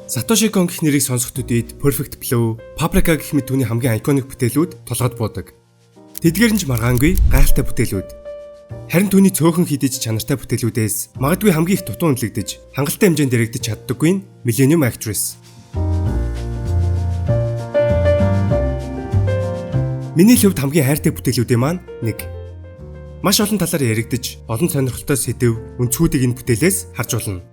Satoshi Kon гэх нэрийг сонсоход үед Perfect Blue, Paprika гэх мэт түүний хамгийн iconic бүтээлүүд толгойд буудаг. Тэдгээр нь ч маргаангүй гайхалтай бүтээлүүд. Харин түүний цөөхөн хидэж чанартай бүтээлүүдээс магадгүй хамгийн их дутуу үнэлэгдэж, хангалттай хэмжээнд дэрэгдэж чаддаггүй нь Millennium Actress. Миний хувьд хамгийн хайртай бүтээлүүдийн маань нэг. Маш олон талаар яригдж, олон сонирхолтой сэдв, өнцгүүдийг энэ бүтээлээс харж болно.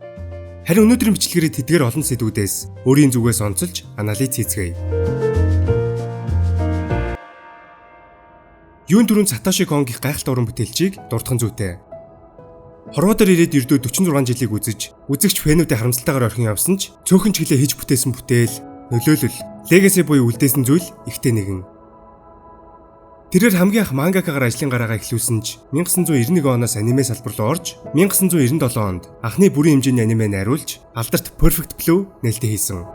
Харин өнөөдрийн бичлэгээрээ тэдгээр олон сэдвүүдээс өөрийн зүгээс онцолж анализ хийцгээе. Юун дөрөв Satoshi Kon гэх гайхалтай уран бүтээлчийг дурдхан зүйтэй. Хорвоо дээр ирээд ердөө 46 жилийг үзэж, үзэгч фэнүүдээ харамсалтайгаар орхин явсан ч цөөхөн чиглэлээ хийж бүтээсэн бүтээл, нөлөөлөл, legacy буюу үлдээсэн зүйл ихтэй нэгэн. Тэрээр хамгийн анх мангакагаар ажлын гараагаа эхлүүлсэн ч 1991 оноос аниме салбар руу орж 1997 онд анхны бүрийн хэмжээний аниме найруулж алдарт Perfect Blue нээлттэй хийсэн.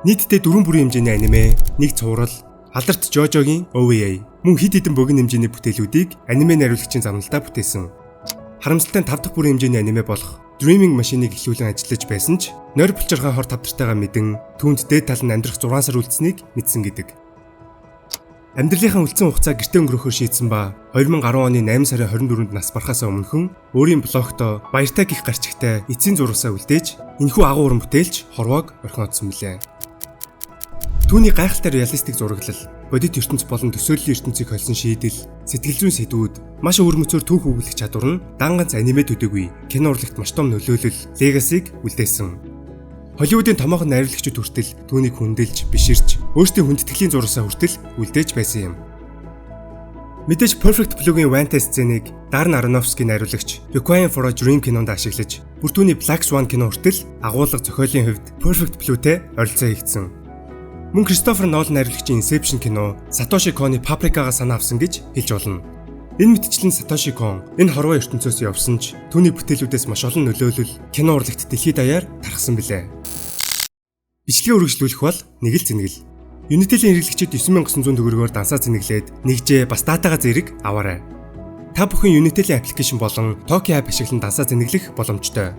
Нийтдээ 4 бүрийн хэмжээний аниме, 1 цуврал, алдарт JoJo-гийн OVA, мөн хэд хэдэн богино хэмжээний бүтээлүүдийг аниме найруулагчийн замналдаа бүтээсэн. Харамсалтай 5 дахь бүрийн хэмжээний аниме болох Dreaming Machine-ыг эхлүүлэн ажиллаж байсан ч нойр булчирхай хор тавтартайгаа мэдэн түүнд дээд тал нь амьдрах 6 сар үлдсэнийг мэдсэн гэдэг. Амьдралынхаа үлдсэн хугацаа гэртээ өнгөрөхөөр шийдсэн ба 2010 оны 8 сарын 24-нд нас барахаасаа өмнөхөн өөрийн блогтоо баяртай гих гарчигтай эцсийн зурвасаа үлдээж энэхүү агуу уран бүтээлч хорвоог орхин оцсон билээ. Түүний гайхалтай реалистик зураглал, бодит ертөнц болон төсөөллийн ертөнцийг холсон шийдэл, сэтгэл зүйн сэдвүүд, маш өвөр мөцөөр түүх өгүүлэх чадвар нь дан ганц аниме төдийгүй кино урлагт маш том нөлөөлөл, легасиг үлдээсэн. Холливуудын томоохон найруулагчид хүртэл түүнийг хүндэлж, биширч, өөрсдийн хүндэтгэлийн зурсаа хүртэл үлдээж байсан юм. Мэдээж Perfect Blue-гийн Vanta сценыг Darren Aronofsky найруулагч Requiem for a Dream кинонд ашиглаж, бүр түүний Black Swan кино хүртэл агуулга зохиолын хувьд Perfect Blue-тэй оролцоо хийгдсэн. Мөн Christopher Nolan найруулагчийн Inception кино Satoshi Kon-ы Paprika-га санаа авсан гэж хэлж болно. Энэ мэтчлэн Satoshi Kon энэ хорвоо ертөнцөөс явсан ч түүний бүтээлүүдээс маш олон нөлөөлөл кино урлагт дэлхийд даяар тархсан билээ. Бичлэгээ үргэлжлүүлэх бол нэг л зэнэгэл. Unitel-ийн хэрэглэгчид 9900 төгрөгөөр дансаа зэнэглээд нэгжээ бас датагаа зэрэг аваарай. Та бүхэн Unitel-ийн аппликейшн болон Toki app ашиглан дансаа зэнэглэх боломжтой.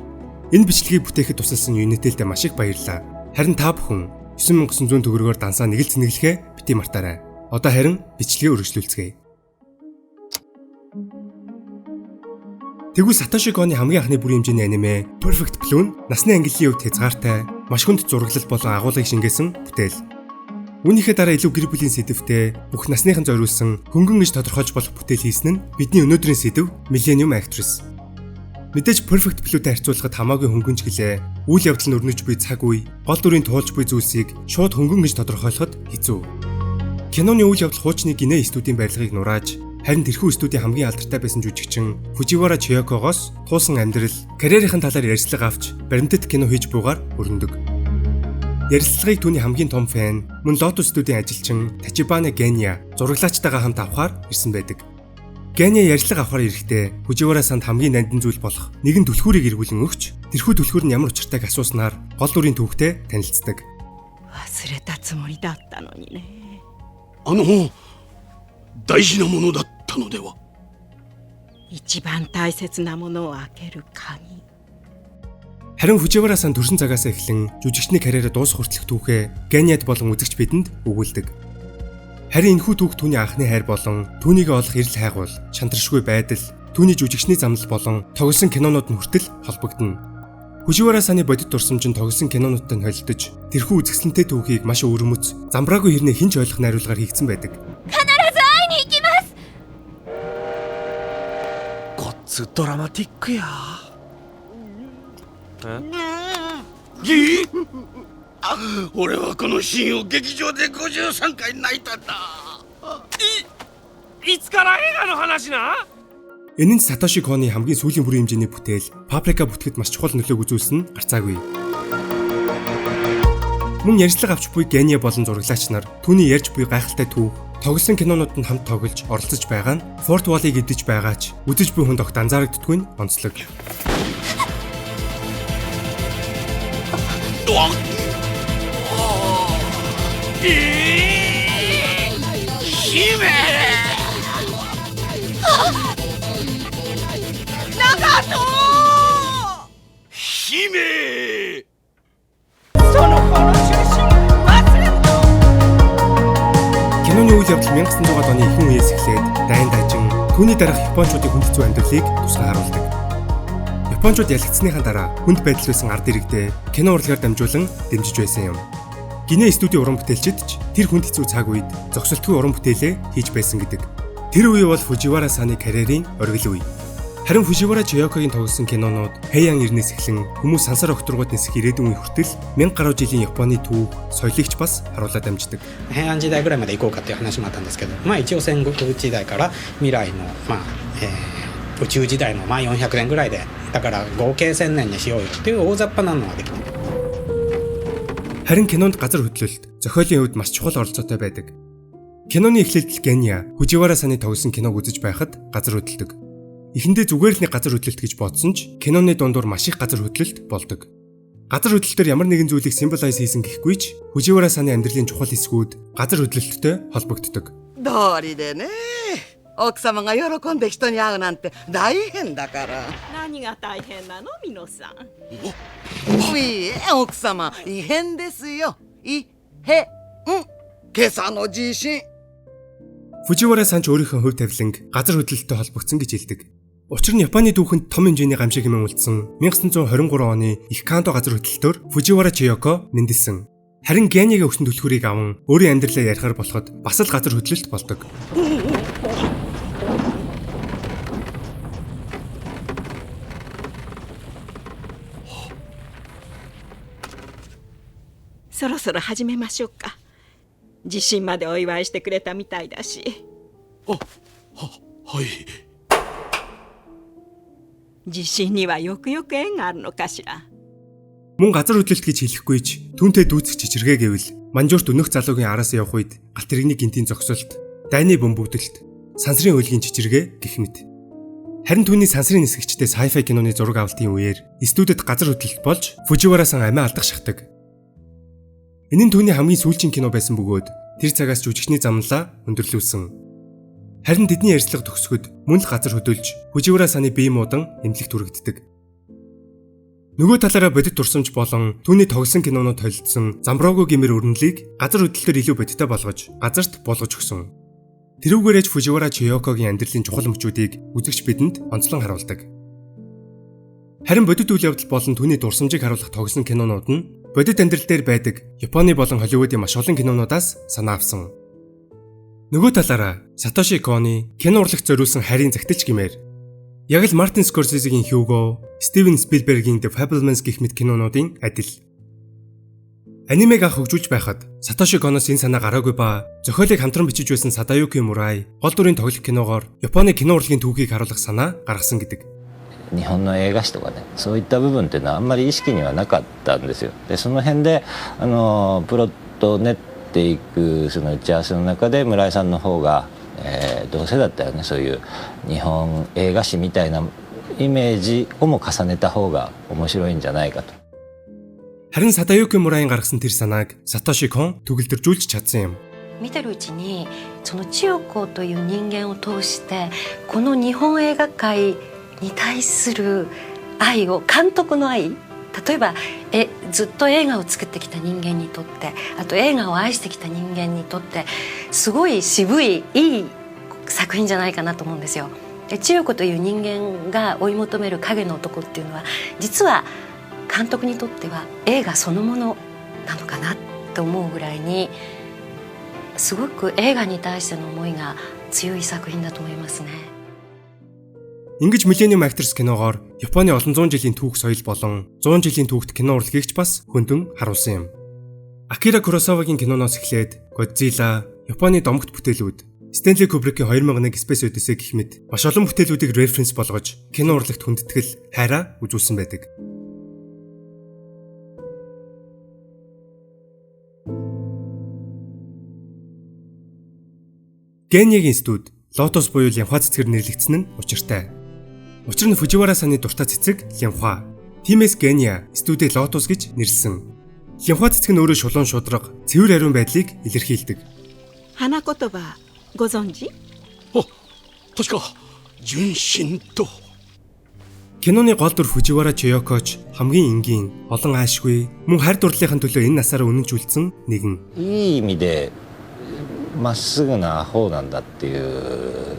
Энэ бичлэгийг бүтээхэд тусалсан Unitel-д маш их баярлалаа. Харин та бүхэн 9900 төгрөгөөр дансаа нэг л зэнэглэхээ бити мартаарай. Одоо харин бичлэгээ үргэлжлүүлцгээе. Тэгвэл Satoshi Kon-ы хамгийн анхны бүрийн хэмжээний аниме Perfect Blue нь насны ангиллын хувьд хязгаартай, маш хүнд зураглал болон агуулгыг шингээсэн бүтээл. Үүнийхээ дараа илүү гэр бүлийн сэдвтэй, бүх насныхан зориулсан, хөнгөн гэж тодорхойлж болох бүтээл хийсэн нь бидний өнөөдрийн сэдв Millennium Actress. Мэдээж Perfect Blue-тэй харьцуулахад хамаагүй хөнгөн ч гэлээ. Үйл явдал нь өрнөж буй цаг үе, гол дүрийн туулж буй зүйлсийг шууд хөнгөн гэж тодорхойлоход хэцүү. Киноны үйл явдал хуучны гинэ студийн барилгыг нурааж, харин тэрхүү студийн хамгийн алдартай байсан жүжигчин Fujiwara Chiyokogоос туусан амьдрал, карьерийн талаар ярьцлага авч баримтат кино хийж буйгаар өрнөдөг. Ярилцлагыг түүний хамгийн том фэн, мөн Lotus студийн ажилчин Tachibana Genya зураглаачтайгаа хамт авахар ирсэн байдаг. Genya ярилцлага авахар ирэхдээ Fujiwara-санд хамгийн нандин зүйл болох нэгэн түлхүүрийг эргүүлэн өгч, тэрхүү түлхүүр нь ямар учиртайг асууснаар гол дүрийн түүхтэй танилцдаг. 忘れたつもりだったのにね。大事なものだったのでは。一番大切なものを開ける鍵。 Харин Fujiwara-сан төрсөн цагаас эхлэн жүжигчний карьераа дуусах хүртэлх түүхээ Genya-д болон үзэгч бидэнд өгүүлдэг. Харин энэхүү түүх түүний анхны хайр болон түүнийг олох эрэл хайгуул, шантаршгүй байдал, түүний жүжигчний замнал болон тоглосон кинонууд нь хүртэл холбогдно. Fujiwara-саны бодит дурсамж нь тоглосон кинонуудтай нь холилдож, тэрхүү үзэсгэлэнтэй түүхийг маш өвөрмөц, замбраагүй хэрнээ хинч ойлгох найруулгаар хийгдсэн байдаг. ドラマティックや。俺はこのシーンを劇場で53回泣いたんだ。いつから映画の話な？ Энэ нь Satoshi Kon-ы хамгийн сүүлийн бүрийн хэмжээний бүтээл Paprika бүтгэхэд маш чухал нөлөөг үзүүлсэн нь гарцаагүй. Мөн ярьцлага авч буй Genya болон зураглаач нар түүний ярьж буй гайхалтай түүх, тоглосон кинонууд нь хамт тоглож оролцож байгаа нь Fort Wall-ыг эдэж байгаач үзэж буй хүнд огт анзаарагддаггүй нь онцлог. Hime! явдал 1900-аад оны ихэнх үеэс эхлээд дайн дажин түүний дараах Япончуудын хүнд хэцүү амьдралыг тусгай харуулдаг. Япончууд ялагдсныхаа дараа хүнд байдал байсан ард иргэдээ кино урлагаар дамжуулан дэмжиж байсан юм. Гинэ студийн уран бүтээлчид ч тэр хүнд хэцүү цаг үед зогсолтгүй уран бүтээлээ хийж байсан гэдэг. Тэр үе бол Фуживара Саны карьерийн оргил үе. Харин Фуживара Чиёкогийн тоглосон кинонууд Хэйян ирнээс эхлэн хүмүүс сансар окторгууд нисэх ирээдүйн үе хүртэл 1000 гаруй жилийн Японы түүх, соёлыг ч бас харуулад дамждаг. 平安時代ぐらいまで行こうかっていう話もあったんですけど、一応戦国時代から未来の、宇宙時代の400年ぐらいで、だから合計1000年にしようよっていう大雑把なのができて。 Харин кинонд газар хөдлөлт зохиолын хувьд маш чухал оролцоотой байдаг. Киноны эхлэлд Геня Фуживара Саны тоглосон киног үзэж байхад газар хөдлөдөг. Эхэндээ зүгээр л нэг газар хөдлөлт гэж бодсон ч киноны дундуур маш их газар хөдлөлт болдог. Газар хөдлөлтөөр ямар нэгэн зүйлийг символайз хийсэн гэхгүй ч Фуживара Саны амьдралын чухал хэсгүүд газар хөдлөлттэй холбогддог. 道理でね、奥様が喜んで人に会うなんて大変だから。何が大変なのミノさん。いいえ、奥様、異変ですよ。異変。今朝の地震。 Фуживара Сан ч өөрийнхөө хувь тавиланг газар хөдлөлтөй холбогдсон гэж хэлдэг. Учир нь Японы түүхэнд том хэмжээний гамшиг хэмээн үлдсэн 1923 оны их Канто газар хөдлөлтөөр Фуживара Чиёко нэндэлсэн. Харин Генягийн өгсөн түлхүүрийг аван өөрийн амьдралаа ярихаар болоход бас л газар хөдлөлт болдог. Соросоро 始めましょうか。地震までお祝いしてくれたみたいだし。はい。地震にはよくよく縁があるのかしら。 Мөн газар хөдлөлт гэж хэлэхгүй ч түүнтэй дүүцэх чичиргээ гэвэл манжуурт өнөх залуугийн араас явах үед галт тэрэгний гинтийн зогсолт, дайны бөмбөгдөлт, сансрын уйлгийн чичиргээ гэх мэт. Харин түүний сансрын нисгэгчтэй sci-fi киноны зураг авалтын үеэр студид газар хөдлөлт болж Фуживара Сан амиа алдах шахдаг. Энэ нь түүний хамгийн сүүлчийн кино байсан бөгөөд тэр цагаас жүжигчний замналаа өндөрлүүлсэн. Харин тэдний ярьцлага төгсгөд мөн л газар хөдөлж Фуживара Саны бие муудан эмнэлэгт хүрэгддэг. Нөгөө талаараа бодит дурсамж болон түүний тоглосон кинонууд холилдсон Замброго гэмээр өрнөлийг газар хөдлөлтөөр илүү бодиттой болгож, газарт болгож өгсөн. Тэрүүгээрэж Фуживара Чиёкогийн амьдралын чухал мөчүүдийг үзэгч бидэнд онцлон харуулдаг. Харин бодит үйл явдал болон түүний дурсамжийг харуулах тоглосон кинонууд нь бодит амьдрал дээр байдаг Японы болон Холливуудын маш олон кинонуудаас санаа авсан. Нөгөө талаараа Сатоши Коны кино урлагт зориулсан харийн загталч гэмээр яг л Мартин Скорсезегийн Hugo, Стивен Спилбергийн The Fabelmans гэх мэт кинонуудын адил. Анимег анх хөгжүүлж байхад Сатоши Коноос энэ санаа гараагүй ба зохиолыг хамтран бичиж байсан Садаюки Мурай гол дүрийн тоглох киногоор Японы кино урлагийн түүхийг харуулах санаа гаргасан гэдэг. 日本の映画史とかね、そういった部分っていうのはあんまり意識にはなかったんですよ。でその辺でプロットを練っていくその打ち合わせの中で村井さんの方が、どうせだったらねそういう日本映画史みたいなイメージをも重ねた方が面白いんじゃないかと。 Харин Садаюки Мурайын гаргасан тэр санааг Сатоши Кон төгөлдржүүлж чадсан юм. 見てるうちにその千代子という人間を通してこの日本映画界に対する愛を監督の愛、例えばずっと映画を作ってきた人間にとって、あと映画を愛してきた人間にとってすごい渋いいい作品じゃないかなと思うんですよ。で千代子という人間が追い求める影の男っていうのは実は監督にとっては映画そのものなのかなと思うぐらいにすごく映画に対しての思いが強い作品だと思いますね。 Ингэж Millennium Actors киногоор Японы олон зуун жилийн түүх соёл болон 100 жилийн түүхт кино урлагийг ч бас хөндөн харуулсан юм. Акира Куросавагийн киноноос эхлээд Godzilla, Японы домогт бүтээлүүд, Stanley Kubrick-ийн 2001 Space Odyssey гэх мэт маш олон бүтээлүүдийг референс болгож кино урлагт хүндэтгэл, хайраа үзүүлсэн байдаг. Генягийн студ Lotus буюу Лянхуа цэцгэр нэрлэгдсэн нь учиртай. Учир нь Фуживара Саны дуртай цэцэг Лянхуа. Тиймээс Геня студид Lotus гэж нэрлсэн. Лянхуа цэцэг нь өөрөө шулуун шудраг, цэвэр ариун байдлыг илэрхийлдэг. 花言葉ご存知？確か純真と Киноны гол дүр Фуживара Чиёкоч хамгийн энгийн, олон аашгүй, мөн харь дурлалын төлөө энэ насаараа үнэнч үлдсэн нэгэн. いい意味でまっすぐな方なんだっていう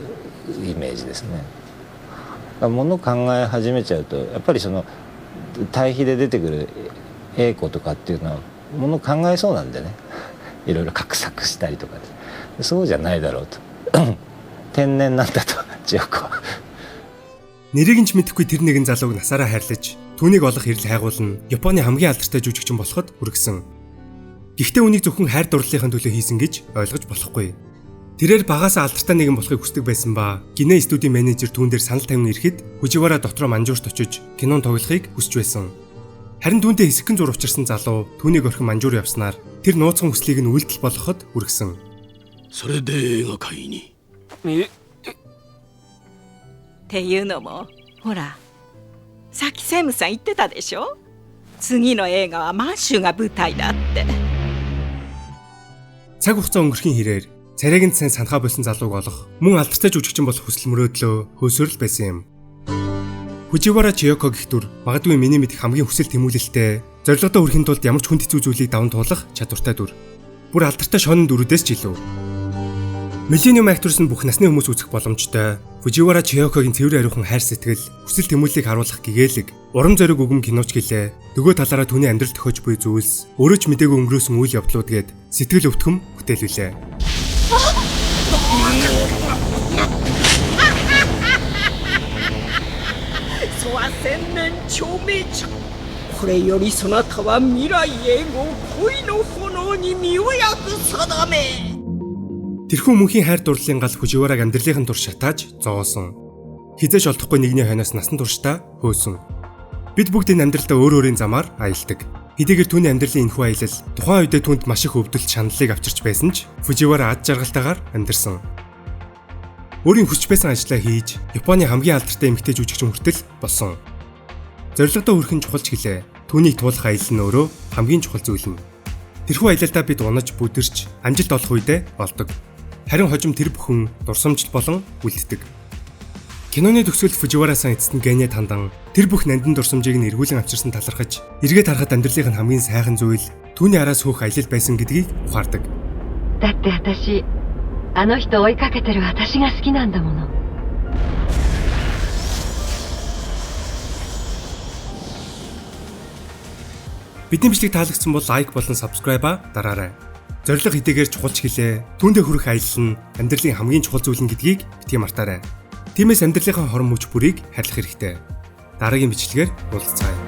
イメージですね。ものを考え始めちゃうとやっぱりその対比で出てくる英子とかっていうのはものを考えそうなんでね、いろいろ画策したりとかで、そうじゃないだろうと天然なんだと千代子は。Нэрийг нь ч мэдэхгүй тэр нэгэн залууг насаараа хайрлаж түүнийг олох хэрэг хайгуул нь Японы хамгийн алдартай жүжигчин болоход хүргэсэн. Гэхдээ үнийг зөвхөн хайр дурлалын төлөө хийсэн гэж ойлгож болохгүй. Тэрээр багаасаа алдартай нэгэн болохыг хүсдэг байсан ба гинэ студийн менежер түүн дээр санал тавин ирэхэд Фуживара дотроо манжуурт очиж кинон тоглохыг хүсэж байсан. Харин түүнтэй хэсэгэн зур учирсан залуу түүнийг орхин манжуур явснаар тэр нууцхан хүслийг нь үйлдэл болгоход хүргэсэн. それで映画界に。っていうのもほらさっきセムさん言ってたでしょ、次の映画は満州が舞台だって。 Цаг хугацаа өнгөрхийн хэрээр царайганд сайн санахаа болсон залууг олох мөн алдартай жүжигчин болох хүсэл мөрөөдлөө хөөсөрл байсан юм. Фуживара Чиёко гэх дүр магадгүй миний мэдих хамгийн хүсэл тэмүүлэлтэй, зорилгодоо хүрэхин тулд ямар ч хүнд хэцүү зүйлийг даван туулах чадвартай дүр. Бүр алдартай шонон дүрүүдээс ч илүү. Millennium Actors нь бүх насны хүмүүс үзэх боломжтой. Фуживара Чиёкогийн цэвэр ариухан хайр сэтгэл, хүсэл тэмүүллийг харуулах гэгээлэг, урам зориг өгөм киноч гэлээ. Нөгөө талаараа түүний амьдрал төхөж буй зүйлс, өөрөө ч мдээгүй өнгөрөөсөн үйл явдлууд гээд сэтгэл өвтгөм бүтээлвэлээ. 千年長命者、これよりそなたは未来永劫恋の炎に身を焼く定め. Тэрхүү мөнхийн хайр дурлалын гал Фуживараг амьдралын тур шатааж зоосон. Хизээш олдохгүй нэгний хойноос насан туршдаа хөөсөн. Бид бүгд энэ амьдралдаа өөр өөрийн замаар аялдаг. Хэдийгээр түүний амьдралын энэхүү аялал тухайн үедээ түүнд маш их өвдөлт шаналлыг авчирч байсан ч Фуживара ад жаргалтайгаар амьдарсан. Өөрийн хүсч байсан ажлаа хийж Японы хамгийн алдартай эмэгтэй жүжигчин хүртэл болсон. Зорилгодоо хүрэхин чухалч гэлээ. Түүнийг туулах аялал нь өөрөө хамгийн чухал зүйл нь. Тэрхүү аялалдаа бид унаж бүдэрч амжилт олох үедээ болдог. Харин хожим тэр бүхэн дурсамжил болон үлддэг. Киноны төгсгөлд Фуживара-сан эцэст нь генэ тандан тэр бүх нандин дурсамжийг нь эргүүлэн авчирсан талархаж эргээд харахад амьдралын хамгийн сайхан зүйл түүний араас хөөх аялал байсан гэдгийг ухаардаг. だって私あの人追いかけてる私が好きなんだもの. Бидний бичлэг таалагдсан бол лайк болон subscribe дараарай. Зорилго хэдийгээр чухалч гэлээ. Түүндээ хүрэх аялал нь амьдралын хамгийн чухал зүйл нь гэдгийг битгий мартаарай. Тиймээс амьдралынхаа хорон мөч бүрийг харьлах хэрэгтэй. Дараагийн бичлэгээр уулзцаая.